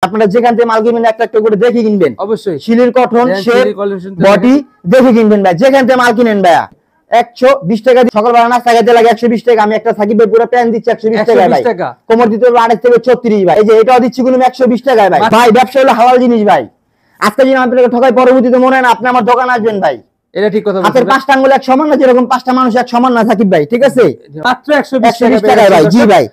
আপনারা যেখান থেকে মাল কিনবেন একটা একটা করে দেখে কিনবেন। অবশ্যই শিলির কটন শেপ বডি দেখে কিনবেন ভাই, যেখান থেকে মাল কিনেন ভাইয়া। 120 টাকা সকালবেলা নাস্তা খেতে লাগে 120 টাকা। আমি একটা সাকিব ভাই পুরো প্যান্ট দিচ্ছি 120 টাকা ভাই, কোমর দিতে হবে 28 থেকে 36 ভাই। এই যে এটাও দিচ্ছি কোনো 120 টাকায় ভাই। ভাই ব্যবসা হলো হালাল জিনিস ভাই। আজকে যদি আপনাকে ঠকাই পরবর্তীতে মনে হয় না আপনি আমার দোকানে আসবেন ভাই। এটা ঠিক কথা বলছেন। হাতের 5টা আঙ্গুল এক সমান না, যেরকম 5টা মানুষ এক সমান না সাকিব ভাই, ঠিক আছে? মাত্র 120 টাকা ভাই। জি ভাই,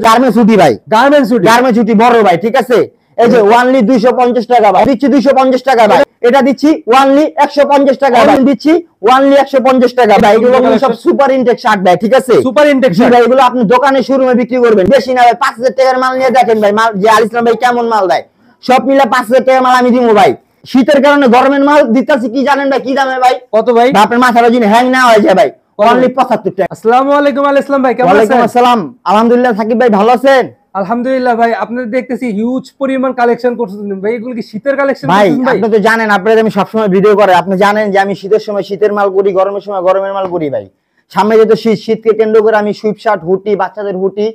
গার্মেন্টস ছুটি ভাই, গার্মেন্টস ছুটি বড় ভাই, ঠিক আছে? এই যে ওয়ানলি 250 টাকা ভাই দিচ্ছি, 250 টাকা ভাই। এটা দিচ্ছি ওয়ানলি 150 টাকা ভাই, দিচ্ছি ওয়ানলি 150 টাকা ভাই। এগুলো সব সুপার ইনটেক শার্ট ভাই, ঠিক আছে? সুপার ইনটেক শার্ট ভাই, এগুলো আপনি দোকানে শোরুমে বিক্রি করবেন, বেশি না ভাই। 5000 টাকার মাল নিয়ে দেখেন ভাই, মাল যে আল ইসলাম ভাই কেমন মাল দেয়। সব মিলে 5000 টাকার মাল আমি দিব ভাই। শীতের কারণে গরমের মাল দিতেছি কি জানেন ভাই? কি দামে ভাই? কত ভাই? আপনার মাথাটা যদি হ্যাং না হয়ে যায় ভাই, অনলি 75 টাকা। আসসালামু আলাইকুম আল ইসলাম ভাই, কেমন আছেন? ওয়ালাইকুম আসসালাম, আলহামদুলিল্লাহ। সাকিব ভাই ভালো আছেন? আলহামদুলিল্লাহ ভাই। আপনাদের দেখতেছি হিউজ পরিমাণ কালেকশন করছেন ভাই, এগুলো কি শীতের কালেকশন? ভাই আপনি তো জানেন, আপনাদের আমি সবসময় ভিডিও করে, আপনি জানেন যে আমি শীতের সময় শীতের মাল করি, গরমের সময় গরমের মাল করি ভাই। সামনে যেহেতু শীত, শীতকে কেন্দ্র করে আমি সুইপ শার্ট, হুটি, বাচ্চাদের hoodie,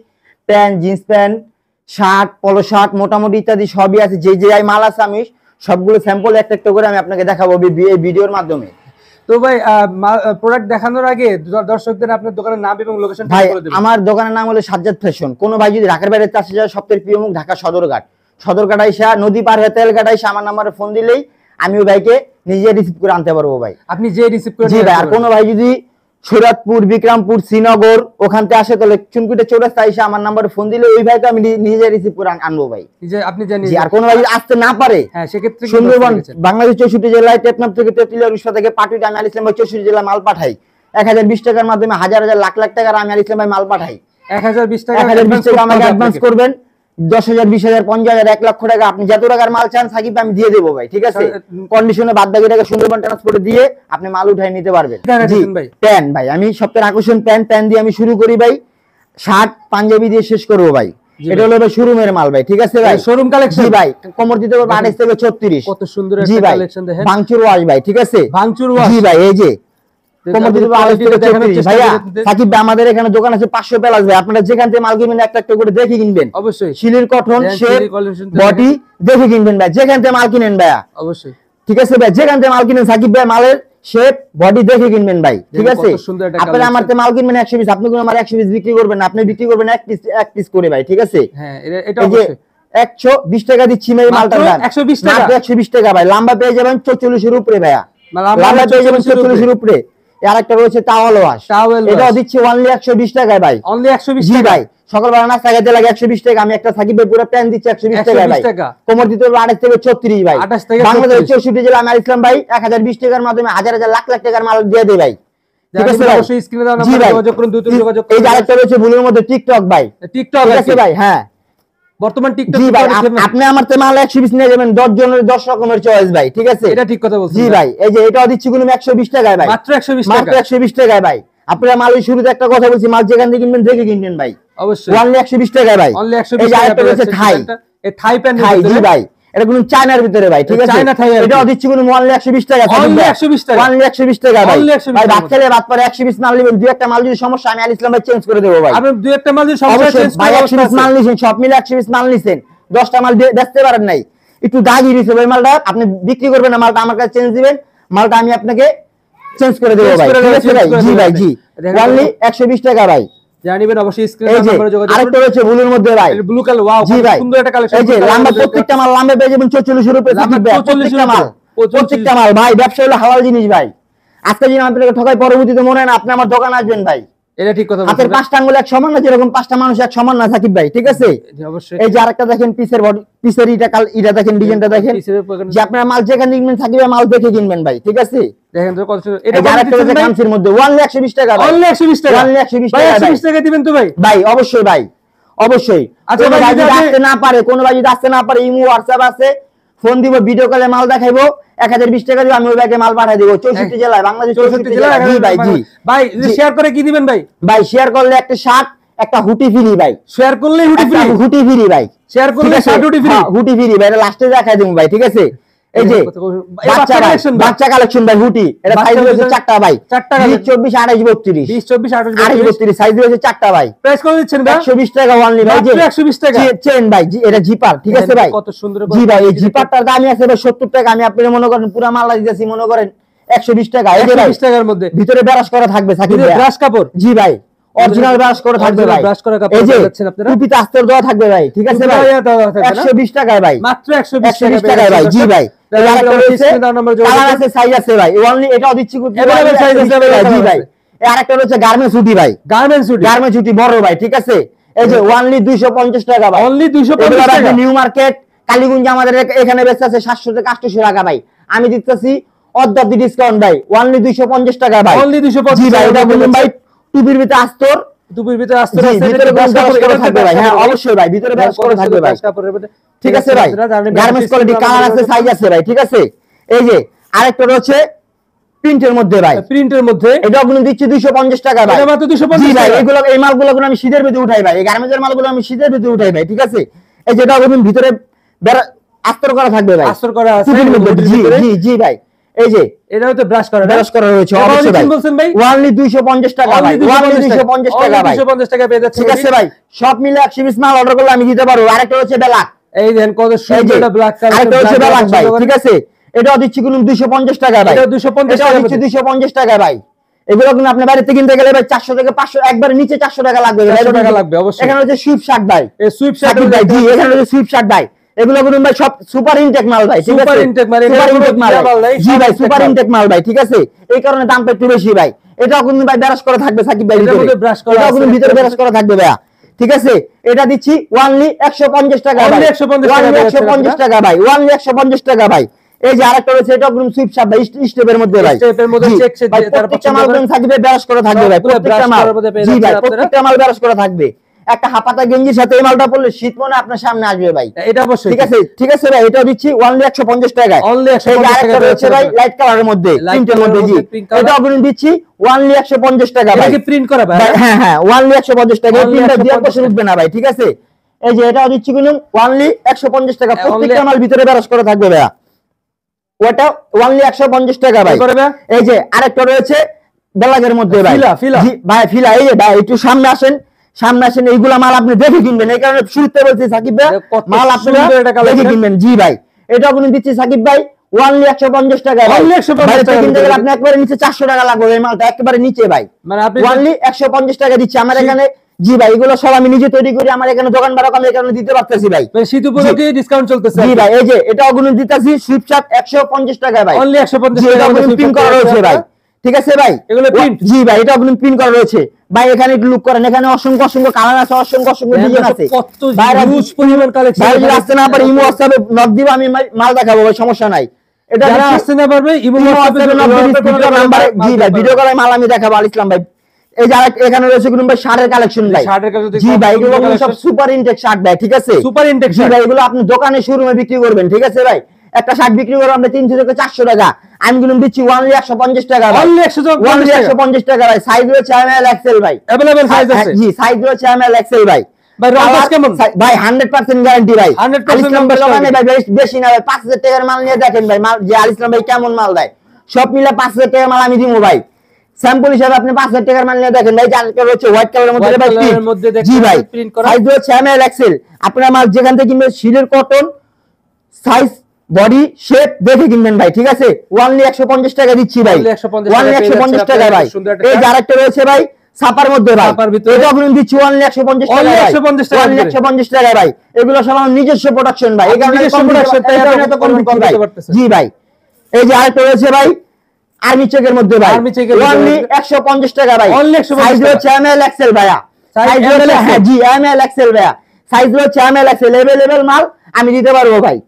pant, jeans pant, shirt, polo shirt, মোটামুটি ইত্যাদি সবই আছে। যে যে মাল আছে আমি সবগুলো স্যাম্পল একটা একটা করে আমি আপনাকে দেখাবো এই ভিডিওর মাধ্যমে। তো ভাই প্রোডাক্ট দেখানোর আগে দর্শকদের আপনার দোকানের নাম এবং লোকেশন বলে দিবেন। আমার দোকানের নাম হলো সাজ্জাদ ফ্যাশন। কোন ভাই যদি ঢাকার বাইরে আসতে চায়, সবথেকে প্রিয় মুখ ঢাকা সদরঘাট আইসা নদী পার হয়ে তেলঘাট আইসা আমার নাম্বারে ফোন দিলেই আমি ওই ভাইকে নিজে রিসিভ করে আনতে পারবো ভাই। আপনি যে রিসিভ করে? জি ভাই। আর কোন ভাই যদি শরীয়তপুর, বিক্রমপুর, শ্রীনগর ওখান থেকে আসে, তাহলে চুনকুটে চৌরাস্তা এসে আমার নাম্বারে ফোন দিলে ওই ভাইকে আমি নিজে রিসিভ করে আনবো ভাই। আপনি জানেন। আর কোন ভাই আসতে না পারে, হ্যাঁ সেক্ষেত্রে সুন্দরবন, বাংলাদেশ 64 জেলায় টেকনাফ থেকে তেতুলিয়া রুশা থেকে পাটুইতে আমি আল ইসলাম ভাই 64 জেলা মাল পাঠাই। 1020 টাকার মাধ্যমে হাজার হাজার লাখ লাখ টাকার আমি আল ইসলাম ভাই মাল পাঠাই। 1020 টাকা আমাকে অ্যাডভান্স করবেন। 10,000, 20,000, 50,000, 1 লক্ষ টাকা আপনি যত টাকার মাল চান সাকিব আমি দিয়ে দেবো ভাই, ঠিক আছে? কন্ডিশনে বাদ বাকি টাকা সুন্দরবন ট্রান্সপোর্টে দিয়ে আপনি মাল উঠাই নিতে পারবেন। প্যান্ট ভাই, আমি সবথেকে আকর্ষণ প্যান্ট দিয়ে আমি শুরু করি ভাই, শার্ট পাঞ্জাবি দিয়ে শেষ করবো ভাই। এটা হলো ভাই শোরুমের মাল ভাই, ঠিক আছে ভাই? শোরুম কালেকশন ভাই, কোমর দিতে হবে 28 থেকে 36। কত সুন্দর একটা কালেকশন দেখেন। ভাঙচুর ওয়াশ ভাই, ঠিক আছে? ভাঙচুর ওয়াশ জি ভাই। এই যে আমাদের এখানে দোকান আছে 500 প্লাস ভাই। আপনারা যেখান থেকে মাল কিনবেন একটা একটা করে দেখে কিনবেন। অবশ্যই শিলির কটন শেপ বডি দেখে কিনবেন ভাই, যেখান থেকে মাল কিনেন ভাইয়া। অবশ্যই, ঠিক আছে ভাই? যেখান থেকে মাল কিনেন সাকিব ভাই মালের শেপ বডি দেখে কিনবেন ভাই, ঠিক আছে? আপনারা আমার থেকে মাল কিনবেন 100 পিস, আপনি কোনো আমার 100 পিস বিক্রি করবেন না, আপনি বিক্রি করবেন এক পিস করে ভাই, ঠিক আছে? হ্যাঁ এটা অবশ্যই 120 টাকা দিচ্ছি ভাই মালটার দাম। 120 টাকা, 120 টাকা ভাই। লম্বা পেয়ে যাবেন 44 এর উপরে ভাইয়া, লম্বা পেয়ে যাবেন 44 এর উপরে। আরেকটা রয়েছে টাওয়াল ওয়াশ, এটাও দিচ্ছি অনলি 120 টাকায় ভাই। অনলি 120 জি ভাই। সকালবেলা নাস্তা খেতে লাগে 120 টাকা। আমি একটা সাকিব ভাই পুরো প্যান্ট দিচ্ছি 120 টাকায় ভাই, কোমর দিতে হবে 28 থেকে 36 ভাই। বাংলাদেশ 64 জেলা আমি আল ইসলাম ভাই 1020 টাকার মাধ্যমে হাজার হাজার লাখ লাখ টাকার মাল দিয়ে দেই ভাই, ঠিক আছে? অবশ্যই স্ক্রিনে দাও নাম্বারে যোগাযোগ করুন, দ্রুত যোগাযোগ করুন। এই আরেকটা রয়েছে ভুলের মধ্যে টিকটক ভাই, টিকটক আছে ভাই। হ্যাঁ বর্তমান টিকটক জি ভাই। আপনি আমার তে মাল 100 পিস নিয়ে যাবেন, 10 জনের 10 রকমের চয়েস ভাই, ঠিক আছে? এটা ঠিক কথা বলছেন জি ভাই। এই যে এটাও দিচ্ছি কোনো 120 টাকায় ভাই, মাত্র 120 টাকা, মাত্র 120 টাকায় ভাই। আপনারা মালের শুরুতে একটা কথা বলছি, মাল যেখান থেকে কিনবেন দেখে কিনবেন ভাই। অবশ্যই অনলি 120 টাকায় ভাই। অনলি 120 টাকা রয়েছে থাই, এই থাই প্যান্ট জি ভাই। এটা কোনো চায়নার ভিতরে ভাই, ঠিক আছে? এটাও দিচ্ছি কোনো অনলি 120 টাকা, অনলি 120 টাকা, অনলি 120 টাকা ভাই। ভাই ভাত খেলে ভাত পরে 100 পিস মাল নেবেন, দুই একটা মাল যদি সমস্যা আমি আল ইসলাম ভাই চেঞ্জ করে দেব ভাই। আপনি দুই একটা মাল যদি সমস্যা চেঞ্জ করে ভাই 100 পিস মাল নিছেন, সব মিলে 100 পিস মাল নিছেন, 10টা মাল বেচতে পারেন নাই, একটু দাগি দিছে ভাই মালটা, আপনি বিক্রি করবেন না, মালটা আমার কাছে চেঞ্জ দিবেন, মালটা আমি আপনাকে চেঞ্জ করে দেব ভাই, ঠিক আছে ভাই? জি ভাই জি। অনলি 120 টাকা ভাই, জানিবেন। অবশ্যই স্ক্রিনে নাম্বারে যোগাযোগ করুন। আরেকটা রয়েছে ব্লুর মধ্যে ভাই, ব্লু কালার ওয়াও কত সুন্দর একটা কালেকশন। এই যে লম্বা প্রত্যেকটা মাল লম্বা পেয়ে যাবেন 44 এর উপরে, প্রত্যেকটা মাল ভাই। ব্যবসা হলো হালাল জিনিস ভাই। আজকে যদি আপনাকে ঠকাই পরবর্তীতে মনে হয় না আপনি আমার দোকানে আসবেন ভাই। এটা ঠিক কথা বলছেন। হাতের 5টা আঙ্গুল এক সমান না, যেরকম 5টা মানুষ এক সমান না সাকিব ভাই, ঠিক আছে? অবশ্যই। এই যে আরেকটা দেখেন পিসের বডি, পিসের এটা দেখেন, ডিজাইনটা দেখেন, যে আপনারা মাল যেখানে কিনবেন সাকিব ভাই মাল দেখে কিনবেন ভাই, ঠিক আছে? দেখেন তো কত সুন্দর। এটা আরেকটা রয়েছে কামসির মধ্যে অনলি 120 টাকা ভাই, অনলি 120 টাকা, অনলি 120 টাকা ভাই। 120 টাকা দিবেন তো ভাই? ভাই অবশ্যই ভাই, অবশ্যই। আচ্ছা ভাই যদি আসতে না পারে, কোন ভাই যদি আসতে না পারে, ইমো হোয়াটসঅ্যাপ আছে, ফোন দিব, ভিডিও কলে মাল দেখাইবো, 1020 টাকা দিব, আমি ওই ব্যাগে মাল পাঠিয়ে দেব 64 জেলায়, বাংলাদেশ 64 জেলায়। জি ভাই জি ভাই। শেয়ার করে কি দিবেন ভাই? ভাই শেয়ার করলে একটা শার্ট একটা হুটি ফ্রি ভাই, শেয়ার করলে হুটি ফ্রি, হুটি ফ্রি ভাই, শেয়ার করলে শার্ট হুটি ফ্রি, হুটি ফ্রি ভাই। এটা লাস্টে দেখাই দেব ভাই, ঠিক আছে? এই যে বাচ্চা কালেকশন ভাই হুটি, এটা সাইজ হচ্ছে 4টা ভাই, 20 24 28 32 20 24 28 32 সাইজ হচ্ছে 4টা ভাই। প্রাইস কত দিচ্ছেন ভাই? 120 টাকা অনলি ভাই, যে 120 টাকা চেন ভাই, এটা জিপার, ঠিক আছে ভাই? কত সুন্দর জি ভাই, এই জিপারটার দামই আছে ভাই 70 টাকা, আমি আপনাদের মনে করেন পুরো মাল দিতেছি মনে করেন 120 টাকা। এই যে 120 টাকার মধ্যে ভিতরে ব্রাশ করা থাকবে সাকিব ভাই, ব্রাশ কাপড়, জি ভাই অরিজিনাল ব্রাশ করা থাকবে ভাই, ব্রাশ করা কাপড় এই যে পাচ্ছেন আপনারা, টুপিতে আস্তর দেওয়া থাকবে ভাই, ঠিক আছে ভাই? 120 টাকায় ভাই, মাত্র 120 টাকায় ভাই, জি ভাই। কালার আছে, সাইজ আছে ভাই, অনলি এটাও দিচ্ছি এভেলেবল সাইজ আছে ভাই, জি ভাই। আরেকটা হচ্ছে গার্মেন্টস হুডি ভাই, গার্মেন্টস হুডি বড় ভাই, ঠিক আছে? এই যে অনলি 250 টাকা ভাই, অনলি 250 টাকা। নিউ মার্কেট কালীগঞ্জ আমাদের এখানে বেচতে আছে 700 থেকে 800 টাকা ভাই, আমি দিতেছি অর্ধেক ডিসকাউন্ট ভাই, অনলি 250 টাকা ভাই, অনলি 250 জি ভাই। এটা বলুন ভাই টুপির ভিতরে আস্তর, টুপির ভিতরে আস্তর আছে, ভিতরে ব্রাশ করা থাকবে ভাই, হ্যাঁ অবশ্যই ভাই, ভিতরে ব্রাশ করা থাকবে ভাই, ঠিক আছে ভাই? গার্মেন্টস কোয়ালিটি, কালার আছে, সাইজ আছে ভাই, ঠিক আছে? এই যে আরেকটা রয়েছে প্রিন্টের মধ্যে ভাই, প্রিন্টের মধ্যে এটা গুলো দিচ্ছি 250 টাকা ভাই, এটা মাত্র 250 জি ভাই। টাকা। এগুলো এই মালগুলো আমি শীতের ভিতরে উঠাই ভাই, এই গার্মেন্টসের মালগুলো আমি শীতের ভিতরে উঠাই ভাই, ঠিক আছে? এই যেটা বলুন ভিতরে আস্তর করা থাকবে ভাই, আস্তর করা আছে, জি জি জি ভাই। এই যে এটাও তো ব্রাশ করা, ব্রাশ করা রয়েছে অবশ্যই ভাই, বলছেন ভাই অনলি 250 টাকা ভাই, অনলি 250 টাকা ভাই, 250 টাকা পেয়ে যাচ্ছে, ঠিক আছে ভাই? সব মিলে 120 মাল অর্ডার করলে আমি দিতে পারবো। আরেকটা হচ্ছে ব্ল্যাক, এই দেখেন কত সুন্দর এটা ব্ল্যাক কালার, আরেকটা হচ্ছে ব্ল্যাক ভাই, ঠিক আছে? এটাও দিচ্ছি কিন্তু 250 টাকা ভাই, এটাও 250 টাকা দিচ্ছি 250 টাকা ভাই। এগুলো কিন্তু আপনি বাড়িতে কিনতে গেলে ভাই 400 থেকে 500, একবারে নিচে 400 টাকা লাগবে, 400 টাকা লাগবে অবশ্যই। এখানে হচ্ছে সুইফট শার্ট ভাই, এই সুইফট শার্ট ভাই, জি এখানে হচ্ছে সুইফট শার্ট ভাই, এগুলো কিন্তু ভাই সব সুপার ইনটেক মাল ভাই, ঠিক আছে? সুপার ইনটেক মাল, সুপার ইনটেক মাল, জি ভাই সুপার ইনটেক মাল ভাই, ঠিক আছে? এই কারণে দামটা একটু বেশি ভাই। এটাও কিন্তু ভাই ব্রাশ করা থাকবে সাকিব ভাই, এটার মধ্যে ব্রাশ করা এটাও আছে, কিন্তু ভিতরে ব্রাশ করা থাকবে ভাই, ঠিক আছে? এটা দিচ্ছি অনলি 150 টাকা ভাই, 150 টাকা ভাই, অনলি 150 টাকা ভাই। এই যে আরেকটা রয়েছে, এটা কিন্তু সুইফট শার্ট ভাই, স্টেপের মধ্যে ভাই, স্টেপের মধ্যে চেক সেট দিয়ে তারপর প্রত্যেকটা মাল কিন্তু থাকবে ব্রাশ করা থাকবে ভাই, প্রত্যেকটা মাল, জি ভাই প্রত্যেকটা মাল ব্রাশ করা থাকবে। একটা হাফাতা গেঞ্জির সাথে এই মালটা পরলে শীত মনে আপনার সামনে আসবে ভাই, এটা অবশ্যই, ঠিক আছে? ঠিক আছে ভাই, এটা দিচ্ছি অনলি 150 টাকায়, অনলি 150 টাকা রয়েছে ভাই লাইট কালারের মধ্যে, প্রিন্টের মধ্যে, জি এটা কিন্তু দিচ্ছি অনলি 150 টাকা ভাই, এটা কি প্রিন্ট করা ভাই? হ্যাঁ হ্যাঁ অনলি 150 টাকা, প্রিন্টটা দিয়ে বসে উঠবে না ভাই, ঠিক আছে? এই যে এটাও দিচ্ছি কিন্তু অনলি 150 টাকা, প্রত্যেকটা মাল ভিতরে ব্রাশ করা থাকবে ভাই, ওটা অনলি 150 টাকা ভাই। এই যে আরেকটা রয়েছে ব্ল্যাকের মধ্যে ভাই, জি ভাই ফিলা, এই যে ভাই একটু সামনে আসেন, সামনে আসেন, এইগুলা মাল আপনি দেখে কিনবেন, এই কারণে শুরুতে বলছি সাকিব ভাই মাল আপনারা দেখে কিনবেন, জি ভাই। এটা কিন্তু দিচ্ছি সাকিব ভাই অনলি 150 টাকা ভাই, অনলি 150 টাকা কিনতে গেলে আপনি একবারে নিচে 400 টাকা লাগবে, এই মালটা একেবারে নিচে ভাই, মানে আপনি অনলি 150 টাকা দিচ্ছি আমার এখানে, জি ভাই। এগুলো সব আমি নিজে তৈরি করি, আমার এখানে দোকান ভাড়া আমি এখানে দিতে পারতেছি ভাই, শীত উপলক্ষে ডিসকাউন্ট চলতেছে, জি ভাই। এই যে এটাও গুণ দিতেছি সুইফট শার্ট 150 টাকা ভাই, অনলি 150 টাকা প্রিন্ট করা রয়েছে ভাই, ঠিক আছে ভাই? এগুলো প্রিন্ট, জি ভাই এটাও কিন্তু প্রিন্ট করা রয়েছে ভাই। এখানে একটু লুক করেন, এখানে অসংখ্য অসংখ্য কালার আছে, অসংখ্য অসংখ্য ডিজাইন আছে, কত হিউজ পরিমাণ কালেকশন। ভাই যদি আসতে না পারে ইমো হোয়াটসঅ্যাপে নক দিব, আমি মাল দেখাবো ভাই, সমস্যা নাই। এটা যারা আসতে না পারবে ইমো হোয়াটসঅ্যাপে নক দিলে নাম্বার, জি ভাই ভিডিও কলে মাল আমি দেখাবো আল ইসলাম ভাই। এই যে এখানে রয়েছে কিন্তু ভাই শার্টের কালেকশন ভাই, জি ভাই এগুলো সব সুপার ইনটেক শার্ট ভাই, ঠিক আছে? সুপার ইনটেক শার্ট ভাই, এগুলো আপনি দোকানে শোরুমে বিক্রি করবেন, ঠিক আছে ভাই? একটা শার্ট বিক্রি করবেন আপনি 300 থেকে 400 টাকা, আমি কিন্তু দিচ্ছি অনলি 150 টাকা ভাই, অনলি 150 টাকা ভাই। সাইজ রয়েছে এমএল এক্সেল ভাই, अवेलेबल সাইজ আছে, জি সাইজ রয়েছে এমএল এক্সেল ভাই। ভাই রং কেমন ভাই? 100% গ্যারান্টি ভাই, 100% নাম্বার দোকানে ভাই বেশি না ভাই, 5000 টাকার মাল নিয়ে দেখেন ভাই, মাল যে আল ইসলাম ভাই কেমন মাল দেয়, সব মিলে 5000 টাকার মাল আমি দিমু ভাই। স্যাম্পল হিসেবে আপনি 5000 টাকার মাল নিয়ে দেখেন ভাই, যার রয়েছে হোয়াইট কালারের মধ্যে ভাই, জি ভাই সাইজ রয়েছে এমএল এক্সেল। আপনারা মাল যেখান থেকে কিনবেন সিলের কটন সাইজ বডি শেপ দেখে কিনবেন ভাই, ঠিক আছে? অনলি 150 টাকা দিচ্ছি ভাই, অনলি 150 টাকা ভাই। এই যে আরেকটা রয়েছে ভাই ছাপার মধ্যে ভাই, এটা আপনি দিচ্ছি অনলি 150 টাকা ভাই, 150 টাকা ভাই। এগুলো সব আমার নিজস্ব প্রোডাকশন ভাই, এই কারণে নিজস্ব প্রোডাকশন তাই আপনি এত কম দিচ্ছি ভাই, জি ভাই। এই যে আরেকটা রয়েছে ভাই আর্মি চেকের মধ্যে ভাই, অনলি 150 টাকা ভাই, সাইজ হচ্ছে এমএল এক্সেল ভাইয়া, সাইজ হচ্ছে হ্যাঁ জি এমএল এক্সেল ভাইয়া, সাইজ হচ্ছে এমএল এক্সেল, अवेलेबल মাল আমি দিতে পারবো ভাই।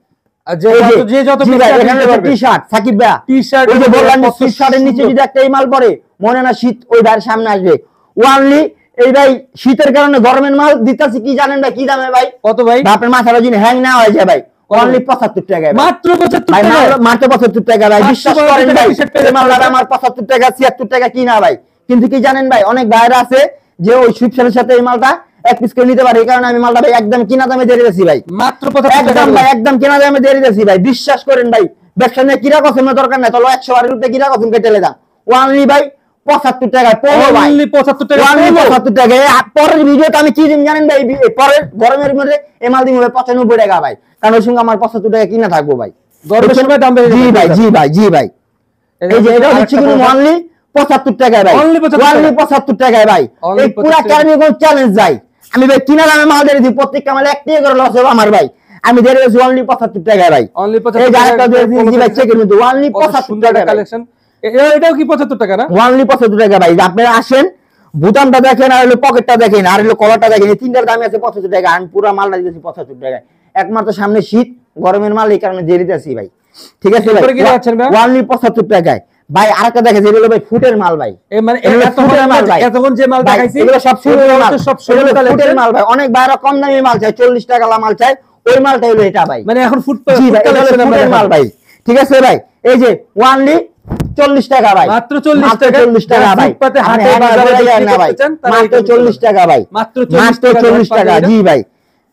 টি-শার্ট সাকিব ভাইয়া, টি-শার্ট ওই যে বললাম সুইট শার্টের নিচে যদি একটা এই মাল পরে মনে না শীত ওই ভাইয়ের সামনে আসবে, অনলি এই ভাই শীতের কারণে গরমের মাল দিতেছি কি জানেন ভাই কি দামে ভাই? কত ভাই? আপনার মাথাটা যদি হ্যাং না হয়ে যায় ভাই, অনলি 75 টাকা, মাত্র 75 টাকা, মাত্র 75 টাকা ভাই। বিশ্বাস করেন ভাই এই মালটা আমার 75 টাকা 76 টাকা কিনা ভাই, কিন্তু কি জানেন ভাই অনেক ভাইরা আছে যে ওই সুইট শার্টের সাথে এই মালটা এক পিস করে নিতে পারে, এই কারণে আমি মালটা ভাই একদম কিনা দামে দিয়ে দিয়েছি ভাই, মাত্র 75 টাকা ভাই, একদম কিনা দামে দিয়ে দিয়েছি ভাই। বিশ্বাস করেন ভাই ব্যবসা নিয়ে কিরা কসমের দরকার নাই, তাহলে 100 বারের উপরে কিরা কসম কেটে দাম ওয়ানলি ভাই 75 টাকায় পড়ো ভাই, অনলি 75 টাকা ওয়ানলি 75 টাকায়। পরের ভিডিওতে আমি কি দিন জানেন ভাই, পরের গরমের মধ্যে এমাল দিন হবে 95 টাকা ভাই, কারণ ওই সঙ্গে আমার 75 টাকা কিনা থাকবো ভাই, গরমের সময় দাম বেড়ে জি যাবে। ভাই জি ভাই জি ভাই। এই যে এটা হচ্ছে কিন্তু অনলি 75 টাকায় ভাই, Only 75 অনলি 75 টাকায় ভাই। Only এই পুরো 75 ক্যারামিকল চ্যালেঞ্জ ভাই, আমি ভাই কিনা দামে মাল দিয়ে দিই, প্রত্যেকটা মালে 1 টাকা করে লস হবে আমার ভাই, আমি দিয়ে দিয়েছি অনলি 75 টাকায় ভাই। অনলি এই 75 যে টাকা আরেকটা দিয়ে দিয়েছি ভাই, চেকের মধ্যে অনলি 75 সুন্দর টাকা কালেকশন। এটাও কি 75 টাকা না? অনলি 75 টাকা ভাই। আপনারা আসেন, বুতামটা দেখেন, আর হলো পকেটটা দেখেন, আর হলো কলারটা দেখেন, এই তিনটার দামই আছে 75 টাকা। আমি পুরো মালটা দিয়েছি 75 টাকায়, একমাত্র সামনে শীত গরমের মাল, এই কারণে দিয়ে দিতেছি ভাই, ঠিক আছে ভাই। এরপরে কি দেখাচ্ছেন ভাই? অনলি 75 টাকায় ভাই। আরেকটা দেখেন, যেগুলো ভাই ফুটের মাল ভাই, মানে এগুলো ফুটের মাল ভাই, এতক্ষণ যে মাল ভাই, দেখাইছি এগুলো সব ফুটের মাল, সব এগুলো ফুটের কালেকশন। মাল ভাই। অনেক বাইরে কম দামি মাল চাই, 40 টাকা মাল চাই, ওই মালটা হলো এটা ভাই। মানে এখন ফুট জি ভাই, এটা হলো কালেকশন ফুটের মাল ভাই, ঠিক আছে ভাই। এই যে অনলি 40 টাকা ভাই, মাত্র 40 টাকা। 40 টাকা ভাই, ফুটপাতে হাটে আপনি বাজারে হ্যাঁ, বিক্রি না ভাই, করতে চান, তারা মাত্র এখানে 40 টাকা ভাই, মাত্র মাত্র 40 টাকা, জি ভাই,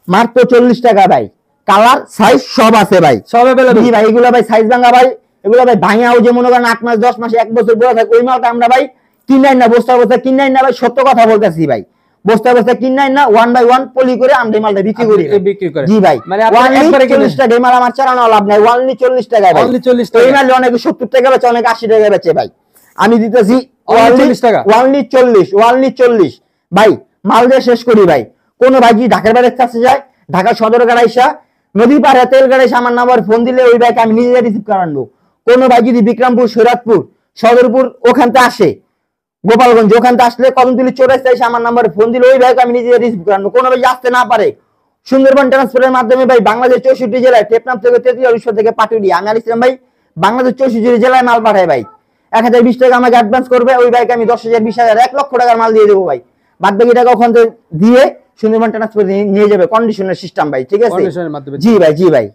মাত্র 40 টাকা ভাই। কালার সাইজ সব আছে ভাই, সব अवेलेबल। জি ভাই, এগুলো ভাই সাইজ ভাঙা ভাই, এগুলো ভাই ভাঙাও যে মনে করেন 8 মাস 10 মাস 1 বছর বড় থাকে, ওই মালটা আমরা ভাই কিনাই না, বস্তা বস্তা কিনাই না ভাই, সত্য কথা বলতেছি ভাই, বস্তা বস্তা কিনাই না, 1 বাই 1 পলি করে আমরা এই মালটা বিক্রি করি ভাই। বিক্রি করে। জি ভাই, মানে আপনি only একবারে কিনেন। 40 টাকা, এই মাল আমার চালানো লাভ নাই, অনলি 40 টাকা ভাই, Only 40 টাকা। এই মাল অনেকে 70 টাকা বেচে, অনেকে 80 টাকা বেচে ভাই, আমি দিতেছি Only 40 টাকা। অনলি 40 ভাই। মাল দিয়ে শেষ করি ভাই। কোন ভাই কি ঢাকার বাইরে কাছে যায়, ঢাকা সদর গাড়াইসা নদী পাড়ে তেল গাড়াইসা আমার নাম্বার ফোন দিলে ওই ভাইকে আমি নিজে রিসিভ করে আনবো। কোন ভাই যদি বিক্রমপুর, সৈরাতপুর, সদরপুর ওখানতে আসে, গোপালগঞ্জ ওখানতে আসলে কদমতলী চৌরাস্তায় এসে আমার নাম্বারে ফোন দিলে ওই ভাইকে আমি নিজে রিসিভ করে আনবো। কোন ভাই আসতে না পারে, সুন্দরবন ট্রান্সপোর্টের মাধ্যমে ভাই বাংলাদেশ 64 জেলায়, টেকনাফ থেকে তেতুলিয়া, ঈশ্বর থেকে পাটুরিয়া, আমি আল ইসলাম ভাই বাংলাদেশ 64 জেলায় মাল পাঠাই ভাই। 1020 টাকা আমাকে অ্যাডভান্স করবে, ওই ভাইকে আমি 10,000 20,000 1 লক্ষ টাকার মাল দিয়ে দেবো ভাই। বাদ বাকি টাকা ওখান থেকে দিয়ে সুন্দরবন ট্রান্সপোর্ট নিয়ে যাবে, কন্ডিশনের সিস্টেম ভাই, ঠিক আছে কন্ডিশনের মাধ্যমে। জি ভাই জি ভাই।